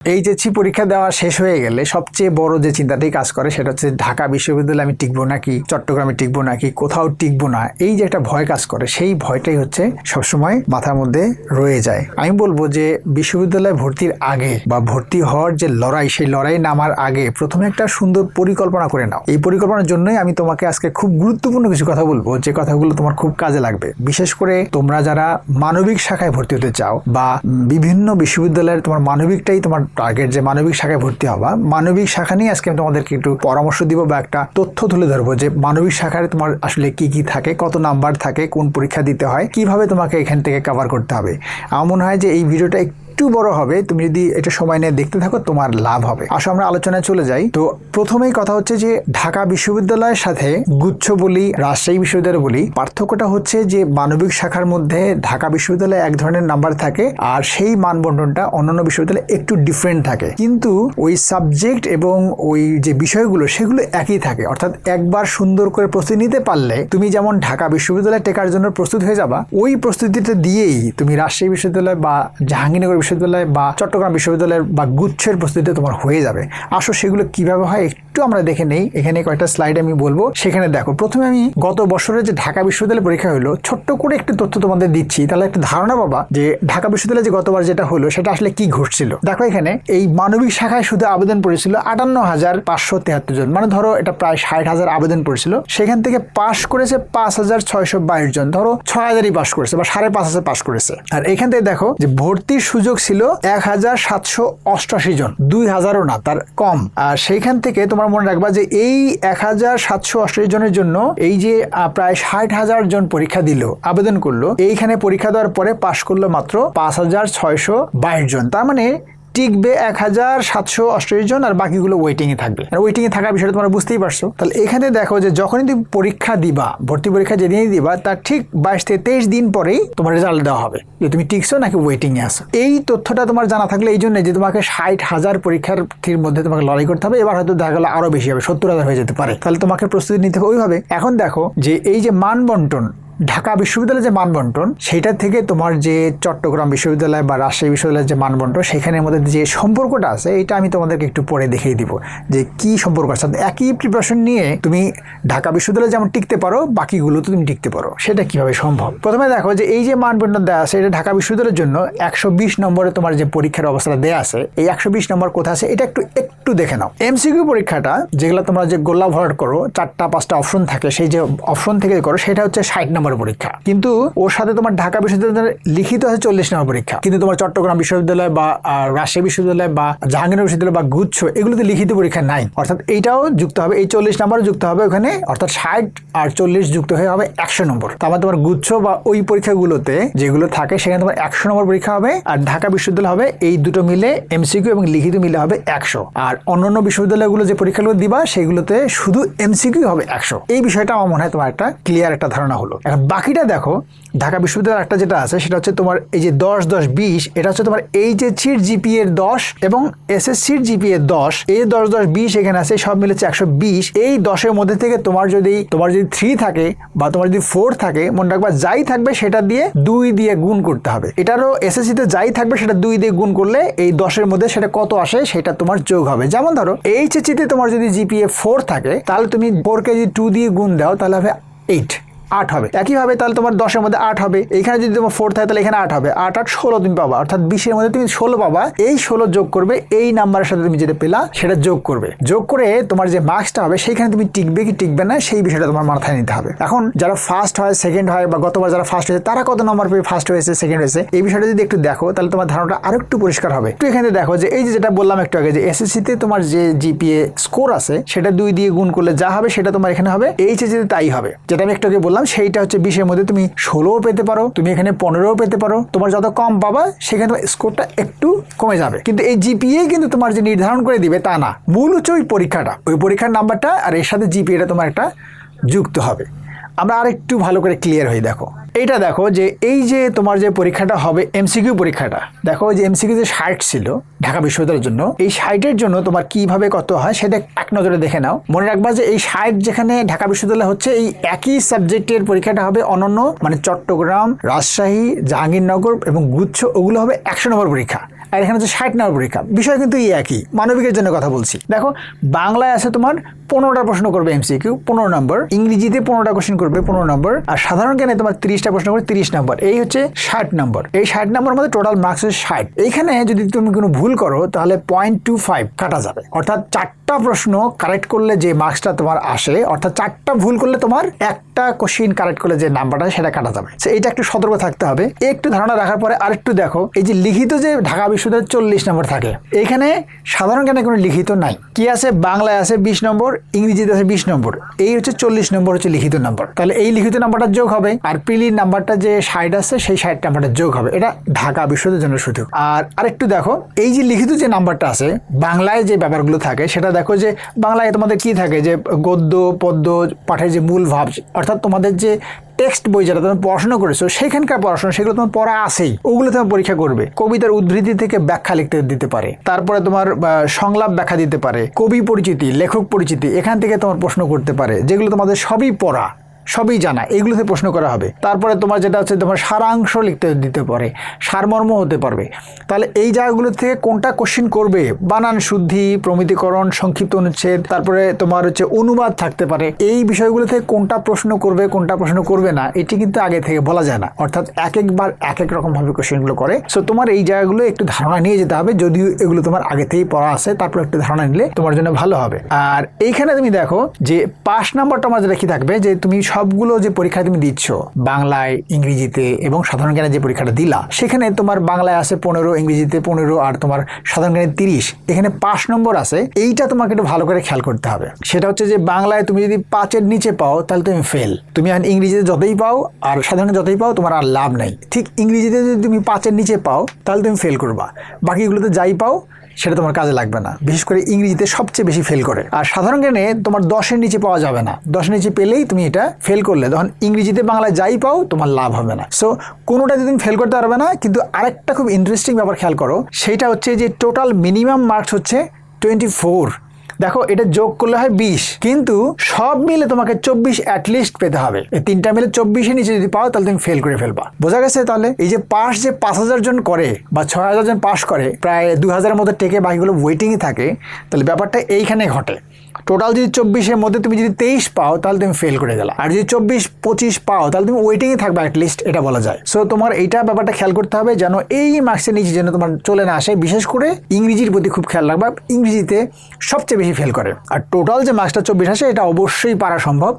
এই যে পরীক্ষা দেওয়া শেষ হয়ে গেলে সবচেয়ে বড় যে চিন্তাটাই কাজ করে সেটা হচ্ছে ঢাকা বিশ্ববিদ্যালয়ে আমি টিকবো নাকি, চট্টগ্রামে টিকবো নাকি, কোথাও টিকবো না, এই যে একটা ভয় কাজ করে সেই ভয়টাই হচ্ছে সবসময় মাথার মধ্যে রয়ে যায়। আমি বলবো যে বিশ্ববিদ্যালয়ে ভর্তির আগে বা ভর্তি হওয়ার যে লড়াই, সেই লড়াই নামার আগে প্রথমে একটা সুন্দর পরিকল্পনা করে নাও। এই পরিকল্পনার জন্যই আমি তোমাকে আজকে খুব গুরুত্বপূর্ণ কিছু কথা বলবো, যে কথাগুলো তোমার খুব কাজে লাগবে। বিশেষ করে তোমরা যারা মানবিক শাখায় ভর্তি হতে চাও বা বিভিন্ন বিশ্ববিদ্যালয়ের তোমার মানবিকটাই তোমার টার্গেট, যে মানবিক শাখায় ভর্তি হবা, মানবিক শাখা নিয়ে আজকে আমি তোমাদেরকে একটু পরামর্শ দিব বা একটা তথ্য তুলে ধরবো যে মানবিক শাখায় তোমার আসলে কি কি থাকে, কত নাম্বার থাকে, কোন পরীক্ষা দিতে হয়, কিভাবে তোমাকে এখান থেকে কভার করতে হবে। আমার মনে হয় যে এই ভিডিওটা একটু বড় হবে, তুমি যদি এটা সময় নিয়ে দেখতে থাকো তোমার লাভ হবে। আসো আমরা আলোচনায় চলে যাই। তো প্রথমেই কথা হচ্ছে যে ঢাকা বিশ্ববিদ্যালয়ের সাথে গুচ্ছ বলি, রাজশাহী বিশ্ববিদ্যালয় বলি, পার্থক্যটা হচ্ছে যে মানবিক শাখার মধ্যে ঢাকা বিশ্ববিদ্যালয়ে এক ধরনের নাম্বার থাকে আর সেই মানবন্টনটা অন্যান্য বিশ্ববিদ্যালয়ে একটু ডিফারেন্ট থাকে, কিন্তু ওই সাবজেক্ট এবং ওই যে বিষয়গুলো সেগুলো একই থাকে। অর্থাৎ একবার সুন্দর করে প্রস্তুতি নিতে পারলে তুমি যেমন ঢাকা বিশ্ববিদ্যালয়ে টেকার জন্য প্রস্তুত হয়ে যাবা, ওই প্রস্তুতিটা দিয়েই তুমি রাজশাহী বিশ্ববিদ্যালয় বা জাহাঙ্গীরনগর বিশ্ববিদ্যালয় বা চট্টগ্রাম বিশ্ববিদ্যালয়ের বা গুচ্ছের প্রস্তুতি তোমার হয়ে যাবে। আসো সেগুলো কিভাবে হয় একটু আমরা দেখে নেই। এখানে কয়েকটা স্লাইড আমি বলবো, সেখানে দেখো। প্রথমে আমি গত বছরের যে ঢাকা বিশ্ববিদ্যালয় পরীক্ষা হলো ছোট্ট করে একটু তথ্য তোমাদের দিচ্ছি, তাহলে একটা ধারণা পাবা যে ঢাকা বিশ্ববিদ্যালয়ে যে গতবার যেটা হলো সেটা আসলে কি ঘটছিল। দেখো এখানে এই মানবিক শাখায় শুধু আবেদন পড়েছিল 58,573 জন, মানে ধরো এটা প্রায় 60,000 আবেদন পড়েছিল, সেখান থেকে পাশ করেছে 5,622 জন, ধরো 6,000ই পাশ করেছে বা 5,500 পাশ করেছে। আর এখান থেকে দেখো যে ভর্তির সুযোগ ছিল 1,788 জন, 2,000ও না, তার কম। আর সেইখান থেকে তোমার মনে রাখবা যে এই 1,788 জনের জন্য এই যে প্রায় 60,000 জন পরীক্ষা দিল, আবেদন করলো, এইখানে পরীক্ষা দেওয়ার পরে পাশ করলো মাত্র 5,622 জন। তার মানে টিকবে 1,788 জন আর বাকিগুলো ওয়েটিং এ থাকবে। আর ওয়েটিং এ থাকার বিষয়টা তোমরা বুঝতেই পারছো। তাহলে এখানে দেখো যে যখনই তুমি পরীক্ষা দিবা, ভর্তি পরীক্ষা যেদিনই দিবা তার ঠিক 22 থেকে 23 দিন পরেই তোমার রেজাল্ট দেওয়া হবে যে তুমি টিকছো নাকি ওয়েটিং এ আছো। এই তথ্যটা তোমার জানা থাকলে এই জন্য যে তোমাকে 60,000 পরীক্ষার্থীর মধ্যে তোমাকে লড়াই করতে হবে। এবার হয়তো দেখা গেল আরো বেশি হবে, 70,000 হয়ে যেতে পারে। তাহলে তোমাকে প্রস্তুতি নিতে হবে ওইভাবে। এখন দেখো যে এই যে মান বন্টন, ঢাকা বিশ্ববিদ্যালয়ের যে মানবন্টন, সেটা থেকে তোমার যে চট্টগ্রাম বিশ্ববিদ্যালয় বা রাজশাহী বিশ্ববিদ্যালয়ের যে মানবন্টন, সেখানের মধ্যে যে সম্পর্কটা আছে এটা আমি তোমাদেরকে একটু পরে দেখিয়ে দিব যে কি সম্পর্ক আছে। একই প্রিপারেশন নিয়ে তুমি ঢাকা বিশ্ববিদ্যালয়ে যেমন টিকতে পারো, বাকিগুলো তো তুমি টিকতে পারো। সেটা কিভাবে সম্ভব? প্রথমে দেখো যে এই যে মানবন্টন দেওয়া আছে এটা ঢাকা বিশ্ববিদ্যালয়ের জন্য 120 নম্বরে তোমার যে পরীক্ষার অবস্থাটা দেওয়া আছে, এই 120 নম্বর কোথায় আছে এটা একটু দেখে নাও। এমসিকিউ পরীক্ষাটা যেগুলো তোমরা যে গোল্লা ভরাট করো, 4টা-5টা অপশন থাকে, সেই যে অপশন থেকে করো সেটা হচ্ছে 60 নম্বর পরীক্ষা, কিন্তু ওর সাথে তোমার ঢাকা বিশ্ববিদ্যালয়ের লিখিত আছে 40 নম্বর পরীক্ষা। কিন্তু তোমার চট্টগ্রাম বিশ্ববিদ্যালয় বা রাজশাহী বিশ্ববিদ্যালয় বা জাহাঙ্গীরনগর বিশ্ববিদ্যালয় বা গুচ্ছ এগুলোতে লিখিত পরীক্ষা নাই। অর্থাৎ এইটাও যুক্ত হবে, এই 40 নম্বর যুক্ত হবে ওখানে, অর্থাৎ 60 আর 40 যুক্ত হয়ে হবে 100 নম্বর। তারপর তোমার গুচ্ছ বা ওই পরীক্ষাগুলোতে যেগুলো থাকে সেখানে তোমার 100 নম্বর পরীক্ষা হবে, আর ঢাকা বিশ্ববিদ্যালয় হবে এই দুটো মিলে এমসিকিউ এবং লিখিত মিলে হবে 100। আর অন্যান্য বিশ্ববিদ্যালয়গুলো যে পরীক্ষাগুলো দিবা সেগুলোতে শুধু এমসিকিউ হবে 100। এই বিষয়টা আমার মনে হয় তোমার একটা ক্লিয়ার একটা ধারণা হলো। এখন বাকিটা দেখো, ঢাকা বিশ্ববিদ্যালয়ের একটা যেটা আছে সেটা হচ্ছে তোমার এই যে 10-10-20, এটা হচ্ছে তোমার এইচএসসির জিপিএ 10 এবং এসএসসির জিপিএ 10, এই 10-10-20 এখানে আছে, সব মিলেছে 120। এই 10-এর মধ্যে থেকে তোমার যদি 3 থাকে বা তোমার যদি 4 থাকে, মনে রাখবা যাই থাকবে সেটা দিয়ে 2 দিয়ে গুণ করতে হবে। এটারও এসএসসিতে যাই থাকবে সেটা 2 দিয়ে গুণ করলে এই 10-এর মধ্যে সেটা কত আসে সেটা তোমার যোগ হবে। যেমন ধরো এইচএসসিতে তোমার যদি জিপিএ 4 থাকে, তাহলে তুমি 4কে যদি 2 দিয়ে গুণ দাও তাহলে হবে 8 হবে। একইভাবে তাহলে তোমার 10-এর মধ্যে 8 হবে, এখানে যদি তোমার 4 থাকে তাহলে এখানে 8 হবে, 8 16 তুমি পাবা, অর্থাৎ 20-এর মধ্যে তুমি 16 পাবা। এই 16 যোগ করবে এই নাম্বারের সাথে তুমি যেটা পেলা সেটা যোগ করবে, যোগ করে তোমার যে মার্কসটা হবে সেইখানে তুমি টিকবে কি টিকবে না সেই বিষয়টা তোমার মাথায় নিতে হবে। এখন যারা ফার্স্ট হয়, সেকেন্ড হয় বা গতবার যারা ফার্স্ট হয়েছে তারা কত নম্বর পেয়ে ফার্স্ট হয়েছে, সেকেন্ড হয়েছে, এই বিষয়টা যদি একটু দেখো তাহলে তোমার ধারণাটা আরো একটু পরিষ্কার হবে। একটু এখানে দেখো যে এই যেটা বললাম একটু আগে যে এসএসসিতে তোমার যে জিপিএ স্কোর আছে সেটা 2 দিয়ে গুণ করলে যা হবে সেটা তোমার এখানে হবে, এইচএসসিতে তাই হবে। যেটা আমি একটু আগে বললাম সেইটা হচ্ছে 20-এর মধ্যে তুমি 16ও পেতে পারো, তুমি এখানে 15ও পেতে পারো। তোমার যত কম পাবা সেখানে তোমার স্কোরটা একটু কমে যাবে, কিন্তু এই জিপিএ কিন্তু তোমার যে নির্ধারণ করে দিবে তা না। মূল হচ্ছে ওই পরীক্ষাটা, ওই পরীক্ষার নাম্বারটা আর এর সাথে জিপিএটা তোমার একটা যুক্ত হবে। আমরা আরেকটু ভালো করে ক্লিয়ার হই। দেখো এইটা দেখো যে এই যে তোমার যে পরীক্ষাটা হবে এমসিকিউ পরীক্ষাটা, দেখো যে এমসিকিউ যে 60 ছিল ঢাকা বিশ্ববিদ্যালয়ের জন্য, এই 60-এর জন্য তোমার কিভাবে কত হয় সেটা এক নজরে দেখে নাও। মনে রাখবা যে এই 60 যেখানে ঢাকা বিশ্ববিদ্যালয় হচ্ছে, এই একই সাবজেক্টের পরীক্ষাটা হবে অনন্য, মানে চট্টগ্রাম, রাজশাহী, জাহাঙ্গীরনগর এবং গুচ্ছ, ওগুলো হবে 100 নম্বর পরীক্ষা। আর এখানে হচ্ছে 60 নম্বর পরীক্ষা। বিষয় কিন্তু একই, মানবিকের জন্য কথা বলছি। দেখো বাংলায় আছে তোমার 15টা প্রশ্ন করবে এমসিকিউ 15 নম্বর, ইংরেজিতে 15টা কোশ্চেন করবে 15 নম্বর, আর সাধারণ জ্ঞানে তোমার 30টা প্রশ্ন করবে 30 নম্বর। এই হচ্ছে 60 নম্বর। এই 60 নম্বর মধ্যে টোটাল মার্কস হচ্ছে 60। এইখানে যদি তুমি কোনো ভুল করো তাহলে 0.25 কাটা যাবে, অর্থাৎ 4টা প্রশ্ন কারেক্ট করলে যে মার্কসটা তোমার আসে, অর্থাৎ 4টা ভুল করলে তোমার একটা কোশ্চেন কারেক্ট করলে যে নাম্বারটা সেটা কাটা যাবে। এইটা একটু সতর্ক থাকতে হবে। একটু ধারণা রাখার পরে আরেকটু দেখো, এই যে লিখিত যে ঢাকা বিশ্ববিদ্যালয়ে 40 নম্বর থাকে, এখানে সাধারণ জ্ঞানে কোনো লিখিত নাই। কি আছে? বাংলায় আছে 20 নম্বর, ইংরেজিতে আছে 20 নম্বর, এই হচ্ছে 40 নম্বর হচ্ছে লিখিত নাম্বার। তাহলে এই লিখিত নাম্বারটা যোগ হবে, আর প্রিলির নাম্বারটা যে 60 আছে সেই 60 নাম্বারটা যোগ হবে। এটা ঢাকা বিশ্ববিদ্যালয়ের জন্য শুধু। আর আরেকটু দেখো, এই যে লিখিত যে নাম্বারটা আছে, বাংলায় যে ব্যাপারগুলো থাকে সেটা দেখো যে বাংলায় তোমাদের কি থাকে, যে গদ্য পদ্য পাঠের যে মূল ভাব, অর্থাৎ তোমাদের যে টেক্সট বই যেটা তুমি পড়াশোনা করেছো সেখানকার পড়াশোনা, সেগুলো তোমার পড়া আছেই, ওগুলো তোমার পরীক্ষা করবে। কবিতার উদ্ধৃতি থেকে ব্যাখ্যা লিখতে দিতে পারে, তারপরে তোমার সংলাপ ব্যাখ্যা দিতে পারে, কবি পরিচিতি, লেখক পরিচিতি, এখান থেকে তোমার প্রশ্ন করতে পারে, যেগুলো তোমাদের সবই পড়া, সবই জানা, এইগুলোতে প্রশ্ন করা হবে। তারপরে তোমার যেটা হচ্ছে তোমার সারাংশ লিখতে দিতে পারে, সারমর্ম হতে পারবে। তাহলে এই জায়গাগুলো থেকে কোনটা কোশ্চেন করবে, বানান শুদ্ধি, প্রমিতিকরণ, সংক্ষিপ্ত অনুচ্ছেদ, তারপরে তোমার হচ্ছে অনুবাদ থাকতে পারে, এই বিষয়গুলো থেকে কোনটা প্রশ্ন করবে কোনটা প্রশ্ন করবে না, এটি কিন্তু আগে থেকে বলা যায় না। অর্থাৎ এক একবার এক এক রকম ভাবে কোশ্চেনগুলো করে। সো তোমার এই জায়গাগুলো একটু ধারণা নিয়ে যেতে হবে, যদিও এগুলো তোমার আগে থেকেই পড়া আছে, তারপর একটু ধারণা নিলে তোমার জন্য ভালো হবে। আর এইখানে তুমি দেখো যে পাস নাম্বারটা আমার যেটা কি থাকবে, যে তুমি সবগুলো যে পরীক্ষা তুমি দিচ্ছ বাংলায়, ইংরেজিতে এবং সাধারণ জ্ঞানে যে পরীক্ষাটা দিলা, সেখানে তোমার বাংলায় আছে 15, ইংরেজিতে 15, আর তোমার সাধারণ জ্ঞানে 30, এখানে 5 নম্বর আছে। এইটা তোমাকে একটু ভালো করে খেয়াল করতে হবে। সেটা হচ্ছে যে বাংলায় তুমি যদি 5-এর নিচে পাও তাহলে তুমি ফেল। তুমি আর ইংরেজিতে যতই পাও আর সাধারণ যতই পাও তোমার আর লাভ নাই। ঠিক ইংরেজিতে যদি তুমি 5-এর নিচে পাও তাহলে তুমি ফেল করবা, বাকিগুলোতে যাই পাও সেটা তোমার কাজে লাগবে না। বিশেষ করে ইংরেজিতে সবচেয়ে বেশি ফেল করে। আর সাধারণ জ্ঞানে তোমার 10-এর নিচে পাওয়া যাবে না, 10-এর নিচে পেলেই তুমি এটা ফেল করলে, তখন ইংরেজিতে বাংলায় যাই পাও তোমার লাভ হবে না। সো কোনোটাতে তুমি ফেল করতে পারবে না। কিন্তু আরেকটা খুব ইন্টারেস্টিং ব্যাপার খেয়াল করো, সেটা হচ্ছে যে টোটাল মিনিমাম মার্কস হচ্ছে 24। দেখো এটা যোগ করলে হয় 20, কিন্তু সব মিলে তোমাকে 24 অ্যাটলিস্ট পেতে হবে। এই তিনটা মিলে 24-এর নিচে যদি পাও তাহলে তুমি ফেল করে ফেলবা। বোঝা গেছে? তাহলে এই যে পাস যে 5000 জন করে বা 6000 জন পাস করে, প্রায় 2000-এর মধ্যে টেকে বাকিগুলো ওয়েটিংয়ে থাকে, তাহলে ব্যাপারটা এইখানে ঘটে। টোটাল যদি 24-এর মধ্যে তুমি যদি 23 পাও তাহলে তুমি ফেল করে গেলা, আর যদি 24-25 পাও তাহলে তুমি ওয়েটিংয়ে থাকবে অ্যাটলিস্ট, এটা বলা যায়। সো তোমার এইটা ব্যাপারটা খেয়াল করতে হবে যেন এই মার্কসের নিচে যেন তোমার চলে না আসে। বিশেষ করে ইংরেজির প্রতি খুব খেয়াল রাখবা, ইংরেজিতে সবচেয়ে বেশি ফেল করে। আর টোটাল যে মার্কসটা 24 আসে এটা অবশ্যই পারা সম্ভব,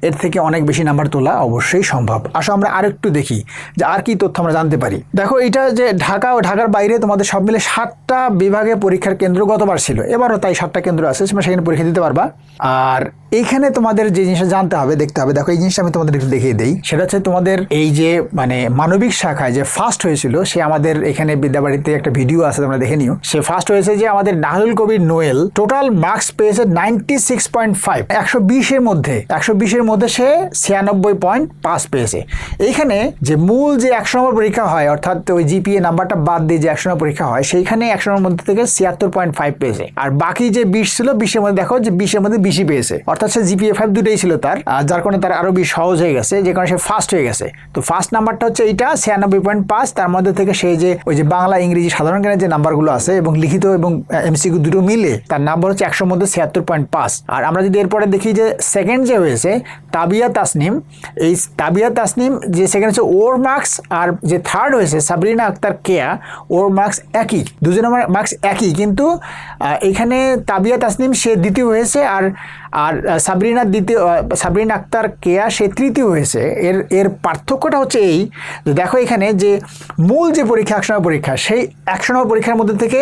এর থেকে অনেক বেশি নাম্বার তোলা অবশ্যই সম্ভব। আসো আমরা আরেকটু দেখি যে আর কি তথ্য আমরা জানতে পারি। দেখো এটা যে ঢাকা ও ঢাকার বাইরে তোমাদের সব মিলে 7টা বিভাগে পরীক্ষার কেন্দ্র গতবার ছিল, এবারও তাই 7টা কেন্দ্র আছে, সেখানে পরীক্ষা দিতে পারবা। আর এইখানে তোমাদের যে জিনিসটা জানতে হবে, দেখতে হবে, দেখো এই জিনিসটা আমি তোমাদের একটু দেখিয়ে দেই। সেটা হচ্ছে তোমাদের এই যে মানে মানবিক শাখায় যে ফার্স্ট হয়েছিল, সে আমাদের এখানে বিদ্যাবাড়িতে একটা ভিডিও আছে, তোমরা দেখে নিও। সে ফার্স্ট হয়েছে যে আমাদের নাহুল কবির নোয়েল, টোটাল মার্কস পেয়েছে 96.5, 120-এর মধ্যে 120-এর মধ্যে সে 96.5 পেয়েছে। এইখানে যে মূল যে 100 নম্বর পরীক্ষা হয়, অর্থাৎ ওই জিপিএ নাম্বারটা বাদ দিয়ে যে 100 নম্বর পরীক্ষা হয়, সেইখানে 100 নম্বর মধ্যে থেকে 76.5 পেয়েছে। আর বাকি যে 20 ছিল, 20-এর মধ্যে দেখো যে 20-এর মধ্যে 20-ই পেয়েছে, অর্থাৎ সে জিপিএ 5 দুটোই ছিল তার, যার কারণে তার আরো বেশি সহজ হয়ে গেছে, যে কারণে সে ফার্স্ট হয়ে গেছে। তো ফার্স্ট নাম্বারটা হচ্ছে এইটা 96.5, তার মধ্যে থেকে সে যে ওই যে বাংলা, ইংরেজি, সাধারণ জ্ঞানের যে নাম্বারগুলো আছে এবং লিখিত এবং এমসিকিউ দুটো মিলে তার নাম্বার হচ্ছে 100-এর মধ্যে 76.5। আর আমরা যদি এরপরে দেখি যে সেকেন্ড যে হয়েছে তাবিয়া তাসনিম, এই তাবিয়া তাসনিম যে সেকেন্ড হচ্ছে, ওর মার্কস, আর যে থার্ড হয়েছে সাবরিনা আক্তার কেয়া, ওর মার্কস একই, দুজনের মার্কস একই, কিন্তু এখানে তাবিয়া তাসনিম সে দ্বিতীয় হয়েছে, আর সাবরিনা আক্তার কেয়া সে তৃতীয় হয়েছে। এর পার্থক্যটা হচ্ছে এই যে দেখো এখানে যে মূল যে পরীক্ষা 100 নম্বর পরীক্ষা, সেই 100 নম্বর পরীক্ষার মধ্যে থেকে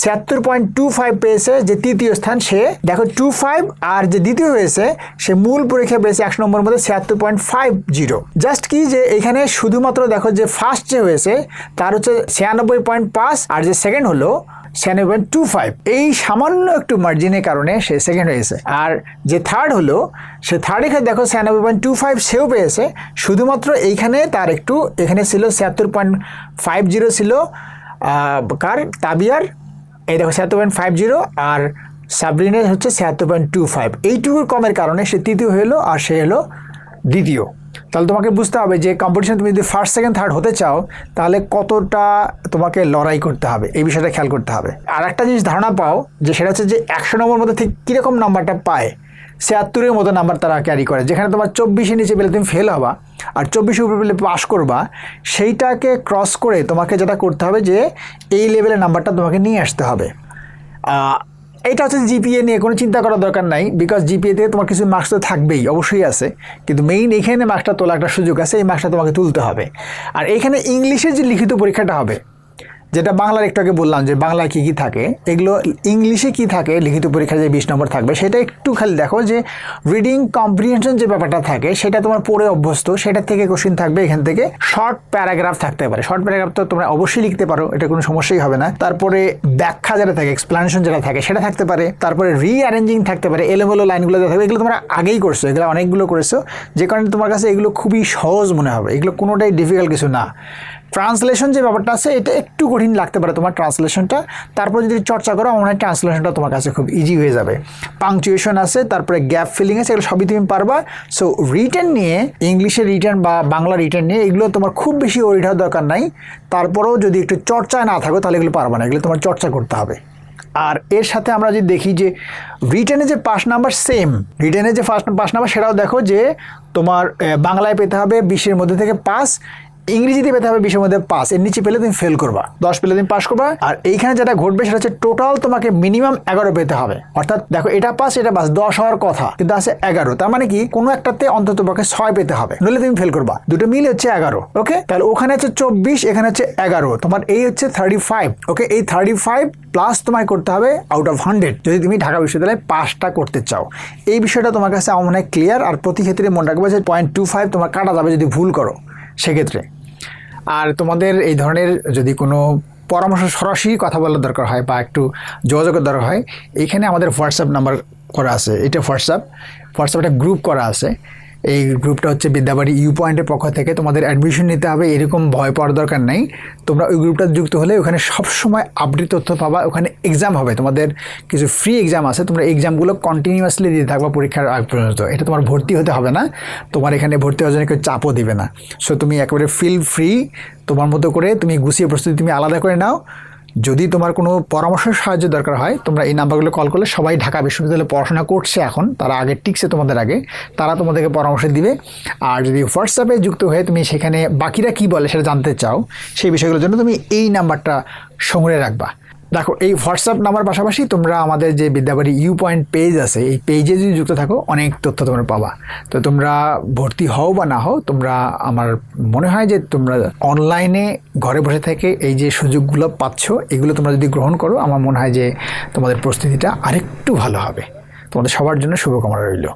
76.25 পেয়েছে যে তৃতীয় স্থান, সে দেখো 25, আর যে দ্বিতীয় হয়েছে সে মূল পরীক্ষা পেয়েছে 100 নম্বরের মধ্যে 76.50। জাস্ট কি যে এখানে শুধুমাত্র দেখো যে ফার্স্ট যে হয়েছে তার হচ্ছে 96.5, আর যে সেকেন্ড হলো 96.25, এই সামান্য একটু মার্জিনের কারণে সে সেকেন্ড হয়েছে। আর যে থার্ড হলো, সে থার্ড এখানে দেখো 96.25 সেও পেয়েছে, শুধুমাত্র এইখানে তার একটু এখানে ছিল 76.50 ছিল কার তাবিয়ার, এই দেখো 76.50, আর সাবরিনের হচ্ছে 76.25, এইটুকুর কমের কারণে সে তৃতীয় হলো আর সে হলো দ্বিতীয়। তাহলে তোমাকে বুঝতে হবে যে কম্পিটিশন তুমি যদি ফার্স্ট সেকেন্ড থার্ড হতে চাও তাহলে কতটা তোমাকে লড়াই করতে হবে, এই বিষয়টা খেয়াল করতে হবে। আর একটা জিনিস ধারণা পাও যে সেটা হচ্ছে যে 100 নম্বর মধ্যে ঠিক কীরকম নাম্বারটা পায়, 76-এর মতো নাম্বার তারা ক্যারি করে, যেখানে তোমার 24-এর নিচে পেলে তুমি ফেল হবা আর 24-এর উপরে পেলে পাস করবা, সেইটাকে ক্রস করে তোমাকে যেটা করতে হবে যে এই লেভেলের নাম্বারটা তোমাকে নিয়ে আসতে হবে। এটা হচ্ছে জিপিএ নিয়ে কোনো চিন্তা করার দরকার নাই, বিকজ জিপিএতে তোমার কিছু মার্কস তো থাকবেই, অবশ্যই আছে, কিন্তু মেইন এখানে মার্কসটা তোলা একটা সুযোগ আছে, এই মার্কসটা তোমাকে তুলতে হবে। আর এইখানে ইংলিশের যে লিখিত পরীক্ষাটা হবে, যেটা বাংলার একটু আগে বললাম যে বাংলায় কী কী থাকে, এগুলো ইংলিশে কী থাকে, লিখিত পরীক্ষায় যে 20 নম্বর থাকবে সেটা একটু খালি দেখো যে রিডিং কম্প্রিহেনশন যে ব্যাপারটা থাকে সেটা তোমার পড়ে অভ্যস্ত, সেটার থেকে কোশ্চিন থাকবে, এখান থেকে শর্ট প্যারাগ্রাফ থাকতে পারে, শর্ট প্যারাগ্রাফ তো তোমরা অবশ্যই লিখতে পারো, এটা কোনো সমস্যাই হবে না। তারপরে ব্যাখ্যা যেটা থাকে, এক্সপ্লানেশন যেটা থাকে সেটা থাকতে পারে, তারপরে রিঅ্যারেঞ্জিং থাকতে পারে, এলোমেলো লাইনগুলো থাকবে, এগুলো তোমরা আগেই করছো, এগুলো অনেকগুলো করেছো, যে কারণে তোমার কাছে এগুলো খুবই সহজ মনে হবে, এগুলো কোনোটাই ডিফিকাল্ট কিছু না। ট্রান্সলেশন যে ব্যাপারটা আছে এটা একটু কঠিন লাগতে পারে তোমার ট্রান্সলেশনটা, তারপর যদি চর্চা করো মনে হয় ট্রান্সলেশনটা তোমার কাছে খুব ইজি হয়ে যাবে। পাংচুয়েশন আছে, তারপরে গ্যাপ ফিলিং আছে, এগুলো সবই তুমি পারবা। সো রিটেন নিয়ে, ইংলিশের রিটেন বা বাংলা রিটেন নিয়ে এগুলো তোমার খুব বেশি ওরিড হওয়ার দরকার নাই, তারপরেও যদি একটু চর্চায় না থাকো তাহলে এগুলো পারবা না, এগুলো তোমার চর্চা করতে হবে। আর এর সাথে আমরা যদি দেখি যে রিটেনে যে 5 নাম্বার সেম, রিটেনে যে পাস নাম্বার সেটাও দেখো যে তোমার বাংলায় পেতে হবে 20-এর মধ্যে থেকে 5, ইংরেজিতে পেতে হবে 20-এর মধ্যে 5, এর নিচে পেলে তুমি ফেল করবা, 10 পেলে তুমি পাস করবা। আর এইখানে যেটা ঘটবে সেটা হচ্ছে টোটাল তোমাকে মিনিমাম 11 পেতে হবে, অর্থাৎ দেখো এটা পাস এটা পাস 10 হওয়ার কথা কিন্তু আছে 11, তার মানে কি কোনো একটাতে অন্তত পক্ষে 6 পেতে হবে, নইলে তুমি ফেল করবা। দুটো মিলে হচ্ছে 11, ওকে, তাহলে ওখানে হচ্ছে 24, এখানে হচ্ছে 11, তোমার এই হচ্ছে 35, ওকে, এই 35 প্লাস তোমায় করতে হবে আউট অফ 100 যদি তুমি ঢাকা বিশ্ববিদ্যালয়ে পাসটা করতে চাও। এই বিষয়টা তোমার কাছে আমার মনে হয় ক্লিয়ার। আর প্রতি ক্ষেত্রে মনে রাখবে যে 0.25 তোমার কাটা যাবে যদি ভুল করো সেক্ষেত্রে। আর তোমাদের এই ধরনের যদি কোনো পরামর্শ সরাসরি কথা বলার দরকার হয় বা একটু যোগাযোগের দরকার হয়, এইখানে আমাদের হোয়াটসঅ্যাপ নাম্বার করা আছে, এটা হোয়াটসঅ্যাপ একটা গ্রুপ করা আছে, এই গ্রুপটা হচ্ছে বিদ্যাবাড়ি U-Point-এর পক্ষ থেকে। তোমাদের অ্যাডমিশন নিতে হবে এরকম ভয় পাওয়ার দরকার নেই, তোমরা ওই গ্রুপটা যুক্ত হলে ওখানে সবসময় আপডেট তথ্য পাবা। ওখানে এক্সাম হবে, তোমাদের কিছু ফ্রি এক্সাম আছে, তোমরা এক্সামগুলো কন্টিনিউয়াসলি দিতে থাকবা পরীক্ষার আগ পর্যন্ত। এটা তোমার ভর্তি হতে হবে না, তোমার এখানে ভর্তি হওয়ার জন্য কেউ চাপও দিবে না। সো তুমি একেবারে ফিল ফ্রি, তোমার মতো করে তুমি গুছিয়ে প্রস্তুতি তুমি আলাদা করে নাও। যদি তোমার কোনো পরামর্শের সাহায্য দরকার হয় তোমরা এই নাম্বারগুলো কল করলে, সবাই ঢাকা বিশ্ববিদ্যালয়ে পড়াশোনা করছে এখন, তারা আগে টিকছে তোমাদের আগে, তারা তোমাদেরকে পরামর্শ দিবে। আর যদি হোয়াটসঅ্যাপে যুক্ত হয়ে তুমি সেখানে বাকিরা কি বলে সেটা জানতে চাও, সেই বিষয়গুলোর জন্য তুমি এই নাম্বারটা সংগ্রহে রাখবা। দেখো এই হোয়াটসঅ্যাপ নাম্বার পাশাপাশি তোমরা আমাদের যে বিদ্যাবাড়ি U-Point পেজ আছে, এই পেজে যদি যুক্ত থাকো অনেক তথ্য তোমরা পাবা। তো তোমরা ভর্তি হও বা না হও, তোমরা আমার মনে হয় যে তোমরা অনলাইনে ঘরে বসে থেকে এই যে সুযোগগুলো পাচ্ছ, এগুলো তোমরা যদি গ্রহণ করো আমার মনে হয় যে তোমাদের প্রস্তুতিটা আরেকটু ভালো হবে। তোমাদের সবার জন্য শুভকামনা রইল।